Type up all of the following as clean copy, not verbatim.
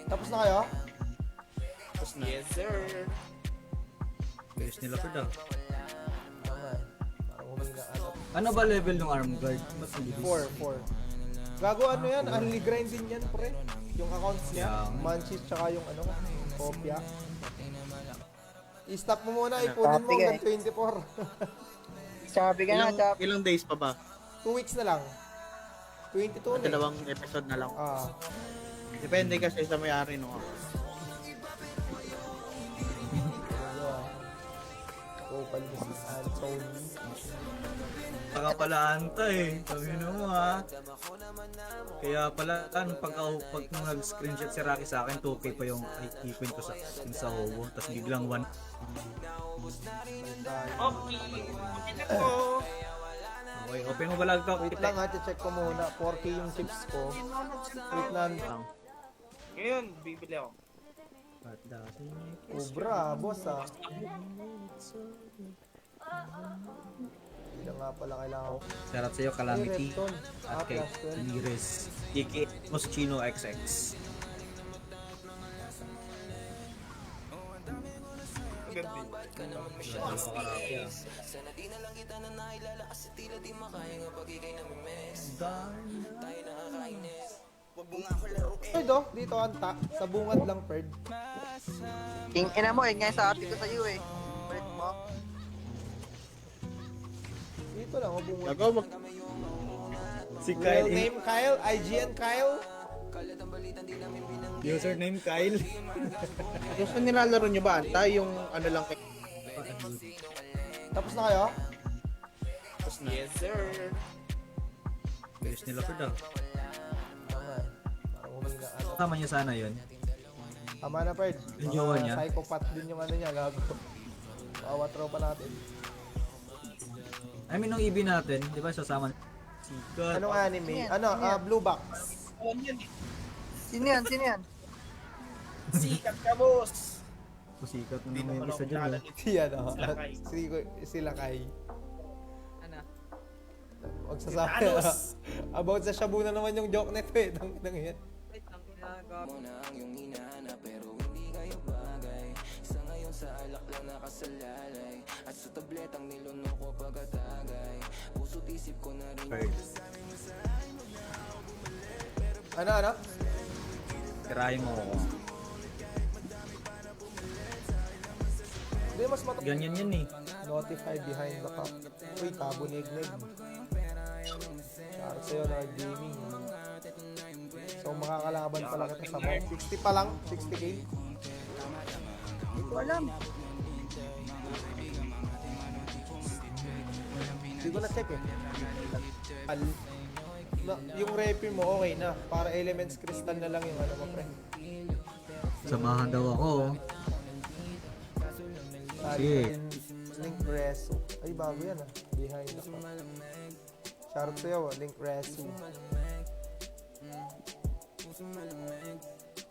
Tapos na kayo? Tapos na. Yes, sir. Bilis nila for daw. Tama eh. Parang humina ano. Ano ba level ng arm guard? Ba't ang bilis? 4. Gago ano yan? Only grind din yan, pre. Yung accounts niya. Yeah. Manchis tsaka yung ano, kopya. I-stop mo muna, ipunin mo hanggang 24. Sabi ka na, Chop. Ilang days pa ba? 2 weeks na lang. 22 na eh. Dalawang episode na lang. Ah. Depende kasi sa may-ari no. Open this is Anthony. Saka pala anta eh. Sabi mo ha. Kaya pala pag nag-screenshot si Rocky sa akin, 2K pa yung ipin ko sa Howo. Tapos biglang 1. Okay. Okay na po. Okay, open mo ba lagtok? Wait lang ha, check ko muna. 4K yung chips ko. Wait lang. Ngayon, bibili ako. Cobra, boss ah. Hindi na nga pala kailangan ko. Shoutout sa'yo, Calamity. Repton. At kay plus 12. Ramirez. Kiki Moschino XX. Perd oh, dito anta. Sa bungad lang, Perd. King ina mo, yun nga yung sabi ko sa'yo eh. Ulit mo. Dito lang, oh, bungad. Gago, Si Real name Kyle, IGN Kyle. Username Kyle. Gusto nilalaro nyo ba? Anta yung ano lang kay... Tapos na kayo? Tapos na. Yes, sir. Bilis nila for daw. Tama eh. Parang humina ano. Tama niya sana yun. Tama na, Perd. Yung jowa niya? Psychopath din yung ano niya, gago. Bawa tropa natin. I mean, nung EB natin, di ba sasama Sikat. Anong anime? Ano? Blue Box. Sino yan? Sino yan? Sikat ka, boss. Sikat na naman yung isa dyan. Eh. Si ano? Sila Kai. Ano? Huwag sasabi. About sa Shabu na naman yung joke nito eh. Nang yan. Wait, ang ginagawa. Ano? Tirahin mo ako. Hindi, mas matagal. Ganyan yan eh. Notify behind the cup. Uy, tabo nignig. Shout sa'yo na gaming. So makakalaban pala kita sa mount. 60 pa lang, 60k. Hindi ko alam. Hindi ko na-check eh. Yung refi mo okay na. Para elements crystal na lang yung ano mo, pre. Samahan daw ako. Sige. Link Reso. Ay, bago yan ah. Behind the cup. Shout sa'yo, Link Reso.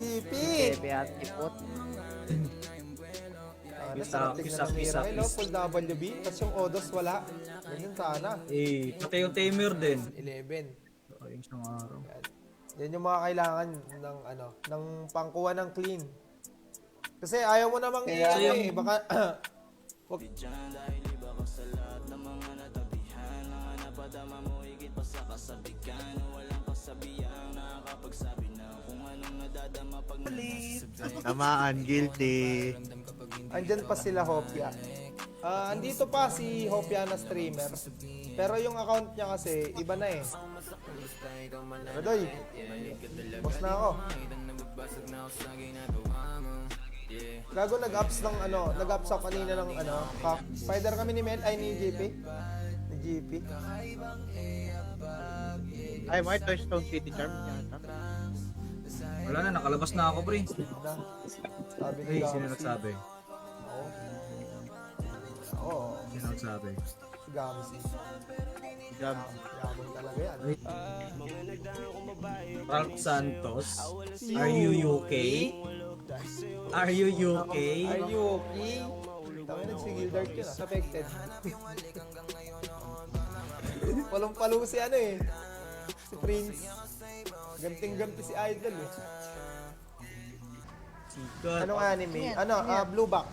Tipik! Bebe at ipot. Kisak. Hello, full WB. Tapos yung Odos wala. Ganyan sana. Eh, pati yung tamer din. 11. Ayun siyang araw. Yan. Yan yung mga kailangan ng ano, ng pangkuha ng clean. Kasi ayaw mo namang eh, baka wag Tamaan, guilty. andyan pa sila Hopia. Andito pa si Hopia na streamer. Pero yung account niya kasi iba na eh. Radoy. Boss na ako. Gago nag-ups ng ano, nag-ups ako kanina ng ano, spider kami ni Mel, ay ni JP. Ni JP. Ay, may Toy Stone City Charm yata. Wala na, nakalabas na ako, pre. Sabi Hey, nila. sino nagsabi? Oo. Sino nagsabi? Si Gamsi. Gab. Yabang talaga yan. Wait. Ralph Santos, are you UK? Are you UK? Are you okay? Tangin na si Gildart yun ah. Affected. Palong-palo si ano eh. Si Prince. Ganting-ganti si Idol eh. Sikat. Anong anime? Yan, Ano? yan. Blue Box.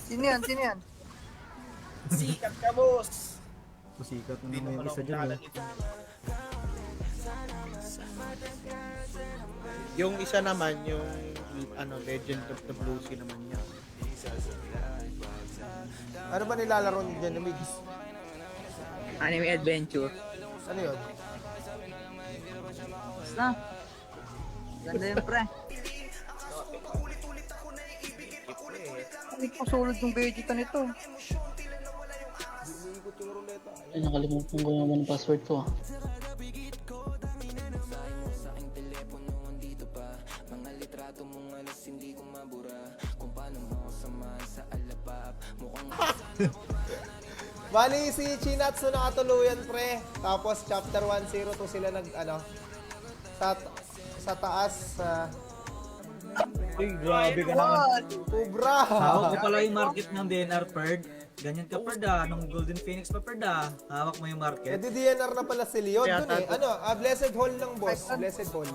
Sino yan? Sino yan? Sikat ka, boss. Sikat na naman yung isa dyan. Oh. Yung isa naman, yung Legend of the Blue Sea naman niya. Ano ba nilalaro niyo dyan, Migs? Anime adventure. Ano yun? Basta. Ganda yun, pre. Hindi ko sulod yung Vegeta nito. Ay, nakalimutan ko naman ang password ko. Bali si Chinatsu nakatuluyan pre. Tapos chapter 102 sila nag ano sa taas Uy, grabe ka naman. Cobra. Hawak mo pala yung market ng DNR, Perd. Ganyan ka, Perd ah. Nung Golden Phoenix pa, Perd ah. Hawak mo yung market. DNR na pala si Leon Kaya dun eh. Ano, Blessed Hall ng boss. Blessed Hall.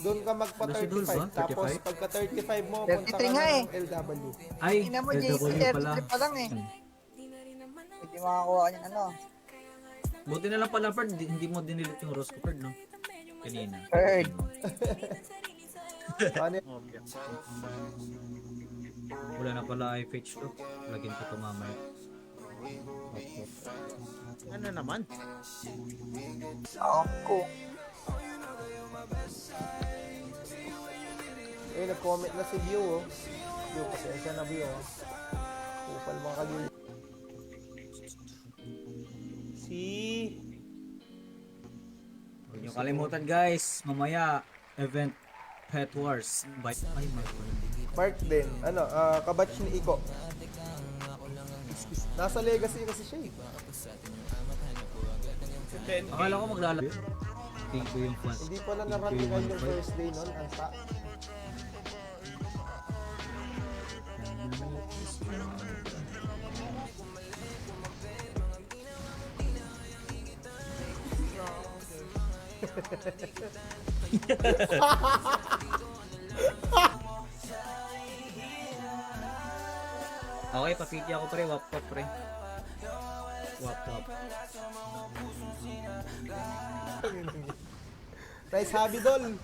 Doon ka magpa Blessed Hall 35. ba? Tapos 35? pagka 35 mo, punta ka 33 nga ng LW. Ay, Tingnan mo, LW pala. JC33 pa lang eh. Hindi makakuha niyan ano. Buti na lang pala, Perd. Hindi mo dinilit yung rose ko, Perd, no? Kanina. Heard. Ano Okay. Wala na pala i-fetch to. Lagyan ko to mamaya. Ano naman? Ako. nag-comment na si View oh. View, pasensya na View oh. Kupal mga kagil. Huwag niyo kalimutan guys, mamaya event Pet Wars. Ay, Mark din. Ano, kabatch ni Iko. Nasa legacy kasi siya eh. akala ko maglalaro. Tingin ko yung fans. Hindi pala naratingan yung first day nun. Ang sa... Okay, papiti ako pre, wap wap pre. Wap wap. Nice hobby doll.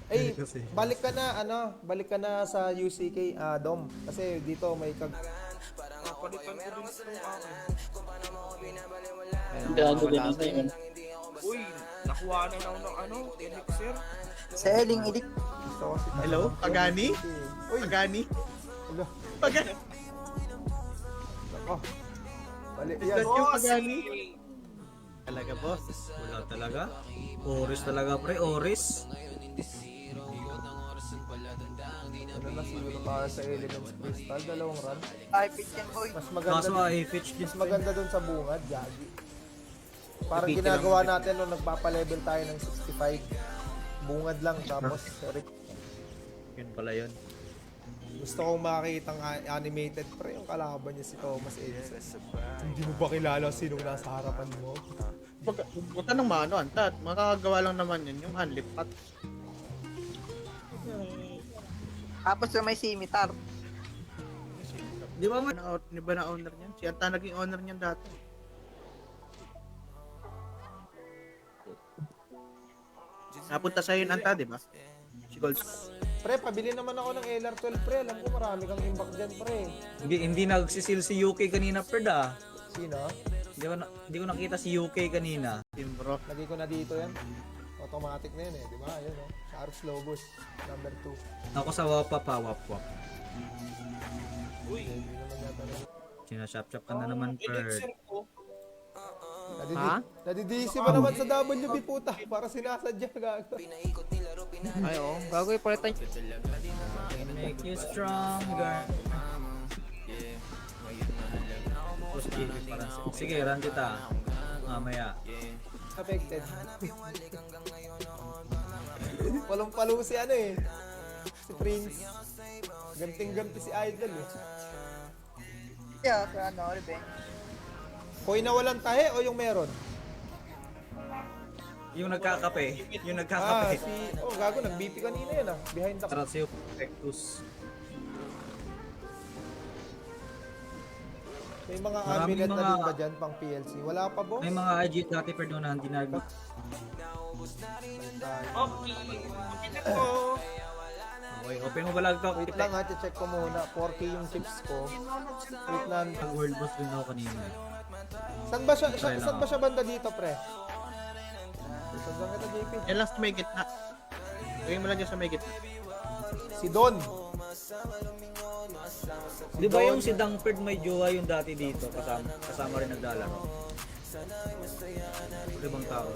Ay, balik ka na balik ka na sa UCK Dom kasi dito may Gago din ako yun. Uy, nakuha na ako ng elixir. Selling idik. dito kasi Hello? Pagani? Uy, Pagani? hello. Pagani? Ako. Balik Is yan. that you, Pagani? Talaga, boss. Wala talaga. Oris talaga pre, Oris. Ano na siguro para sa Elements Crystal, dalawang run. Ay, pitch yan, boy. Mas maganda Kaso ay fetch din. mas maganda dun sa bungad, Gagi. Parang Kapite ginagawa lang. natin nung nagpapa-level tayo ng 65. Bungad lang tapos Yun pala yun. gusto kong makita ang animated pre yung kalaban niya si Thomas Edison. Hindi mo ba kilala sinong nasa harapan mo? Huwag ka nang maano, Antat. Makakagawa lang naman yun, yung handlip pat. Tapos yung may simitar. Di ba Di ba na owner niyan? Si Anta naging owner niyan dati. Napunta sa'yo yun, Anta, di ba? Si Gold. Pre, pabili naman ako ng LR12 pre. Alam ko marami kang impact dyan pre. hindi nagsisil si UK kanina Perd ah. Sino? Hindi ko nakita si UK kanina. Team bro. Lagi ko na dito yan. Automatic na yun eh, di ba? Ayun oh. Charles Lobos, number 2. Ako sa wapa pa, wap wap. Hindi naman yata na. Sinashop-shop ka na naman Perd. Nadidisi ba naman sa WB puta? Para sinasadya gago. Ay, oo. Bago ipalitan nyo. Make you stronger. Sige, run kita. Mamaya. Affected. Walang palo si ano eh. Si Prince. Ganting-ganti si Idol eh. Yeah, sa ano, revenge. Hoy na walang tahe o yung meron? Yung nagkakape. Yung Ah, nagkakape. gago, nag-BP kanina yun ah. Behind the... Tarasio Perfectus. May mga Maraming amulet na mga- din ba dyan pang PLC? Wala pa, boss? May mga IG dati pero na hindi na Okay, open mo ba lang ito? Wait lang ha, check ko muna. 4K yung chips ko. Wait lang. Ang world boss din ako kanina. Saan ba siya, Try lang saan ba ako. siya banda dito, pre? Saan ba kita, JP? Yan lang sa may gitna. Gawin mo lang dyan sa may gitna. Si Don. Di ba yung si Dangford may jowa yung dati dito kasama rin naglalaro? Ibang tao yun.